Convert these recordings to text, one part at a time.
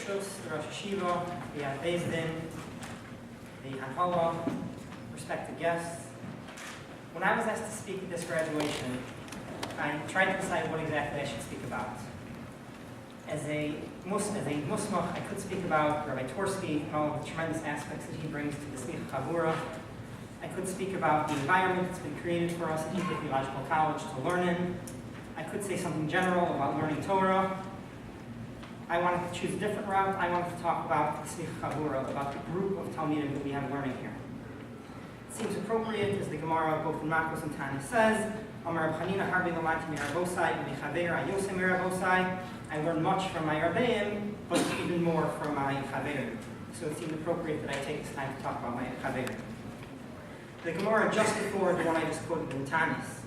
Rishus, the Rosh Hashiva, the Beis Din, the Hanhala, respected guests. When I was asked to speak at this graduation, I tried to decide what exactly I should speak about. As a Musmach, I could speak about Rabbi Torsky and all of the tremendous aspects that he brings to the Smicha Chavura. I could speak about the environment that's been created for us at Theological College to learn in. I could say something general about learning Torah. I wanted to choose a different route. I wanted to talk about the Smicha Chavura, about the group of Talmidim that we have learning here. It seems appropriate, as the Gemara both in Makos and Tanya says, I learned much from my Rabbeim, but even more from my Chaverim. So it seemed appropriate that I take this time to talk about my Chaverim. The Gemara just before the one I just quoted in Tanis,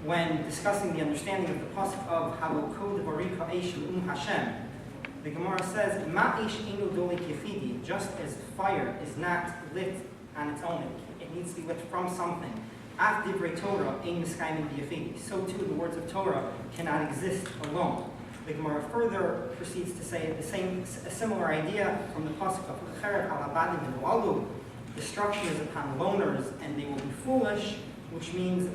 when discussing the understanding of the pasuk of Halokod Varika Eish Hashem, the Gemara says, Ma Eish Einu Dolik Yefidi, just as fire is not lit on its own, it needs to be lit from something. Af Divrei Torah Ein Miskayim B'Yefidi. So too the words of Torah cannot exist alone. The Gemara further proceeds to say a similar idea from the pasuk of Cheret Al Abadim V'Alu. Destruction is upon loners and they will be foolish, which means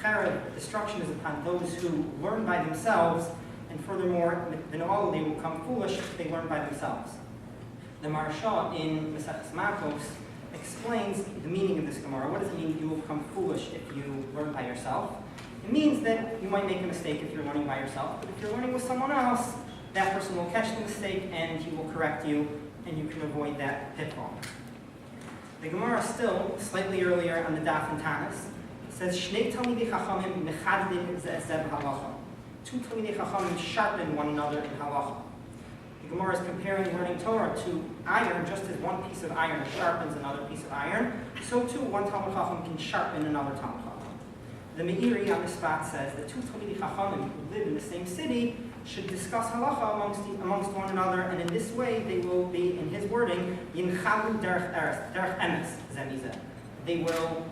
Cheret, destruction is upon those who learn by themselves, and furthermore, they will become foolish if they learn by themselves. The Maharsha in Maseches Makos explains the meaning of this Gemara. What does it mean you will become foolish if you learn by yourself? It means that you might make a mistake if you're learning by yourself, but if you're learning with someone else, that person will catch the mistake and he will correct you, and you can avoid that pitfall. The Gemara still, slightly earlier on the Daf and Tanis, says, Shnei Talmidei Chachamim mechadlim ze'ezev halacha. Two Talmidei Chachamim sharpen one another in halacha. The Gemara is comparing learning Torah to iron, just as one piece of iron sharpens another piece of iron, so too one Talmid Chacham can sharpen another Talmid Chacham. The Meiri on the spot says that two Talmidei Chachamim who live in the same city should discuss halacha amongst one another, and in this way they will be, in his wording, Yinchalu derech emes zemizeh. They will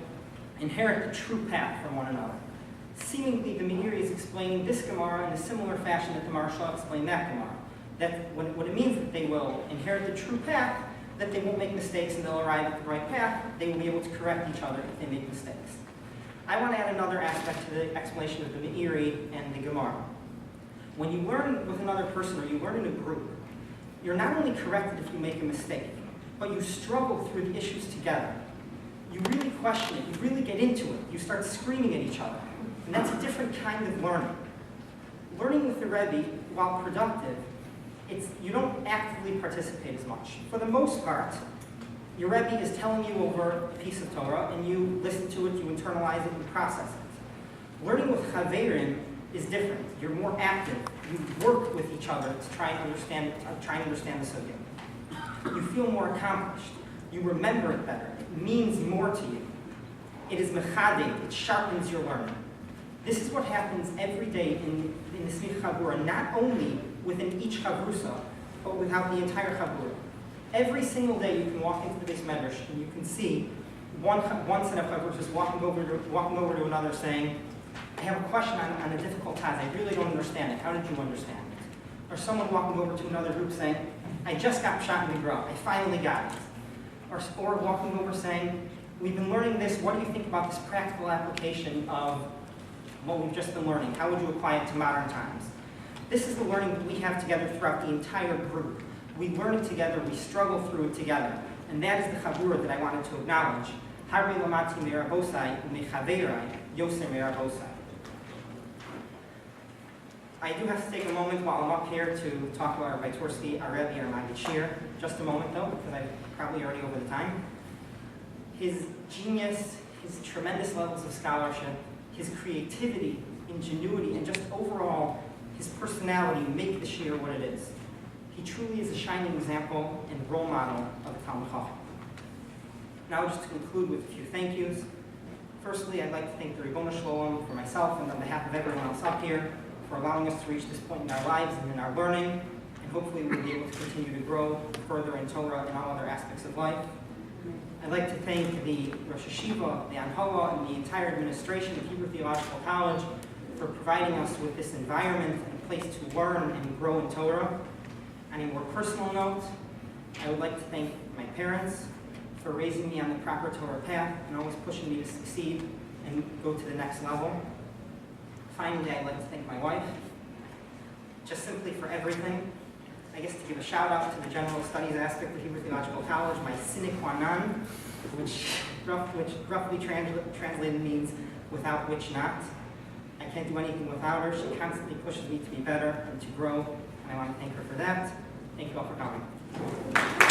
inherit the true path from one another. Seemingly, the Meiri is explaining this Gemara in a similar fashion that the Maharsha explained that Gemara. That what it means that they will inherit the true path, that they won't make mistakes and they'll arrive at the right path, they will be able to correct each other if they make mistakes. I want to add another aspect to the explanation of the Meiri and the Gemara. When you learn with another person or you learn in a group, you're not only corrected if you make a mistake, but you struggle through the issues together. You really question it, you really get into it, you start screaming at each other. And that's a different kind of learning. Learning with the Rebbe, while productive, you don't actively participate as much. For the most part, your Rebbe is telling you over a piece of Torah, and you listen to it, you internalize it, you process it. Learning with Chaverim is different. You're more active. You work with each other to try and understand the subject. You feel more accomplished. You remember it better. It means more to you. It is mechadeh. It sharpens your learning. This is what happens every day in the Smicha Chavura, not only within each chavrusa, but without the entire chavura. Every single day you can walk into the Beis Medrash and you can see one set of chavrusas walking over to another saying, I have a question on a difficult task. I really don't understand it. How did you understand it? Or someone walking over to another group saying, I just got shot in the grub. I finally got it. Or walking over saying, we've been learning this. What do you think about this practical application of what we've just been learning? How would you apply it to modern times? This is the learning that we have together throughout the entire group. We learn it together. We struggle through it together. And that is the chavura that I wanted to acknowledge. Harei lamati me'rabosai u'mechaverai yosei me'rabosai. I do have to take a moment while I'm up here to talk about Rabbi Torsky, our Rebbe, our Maggid Shir. Just a moment though, because I'm probably already over the time. His genius, his tremendous levels of scholarship, his creativity, ingenuity, and just overall his personality make the Shir what it is. He truly is a shining example and role model of the Talmid Chacham. Now, just to conclude with a few thank yous. Firstly, I'd like to thank the Ribono Shalom for myself and on behalf of everyone else up here for allowing us to reach this point in our lives and in our learning, and hopefully we'll be able to continue to grow further in Torah and all other aspects of life. I'd like to thank the Rosh Hashiva, the Hanhala, and the entire administration of Hebrew Theological College for providing us with this environment and a place to learn and grow in Torah. On a more personal note, I would like to thank my parents for raising me on the proper Torah path and always pushing me to succeed and go to the next level. Finally, I'd like to thank my wife, just simply for everything. I guess to give a shout out to the general studies aspect of Hebrew Theological College, my sine qua non, which roughly translated means without which not. I can't do anything without her. She constantly pushes me to be better and to grow, and I want to thank her for that. Thank you all for coming.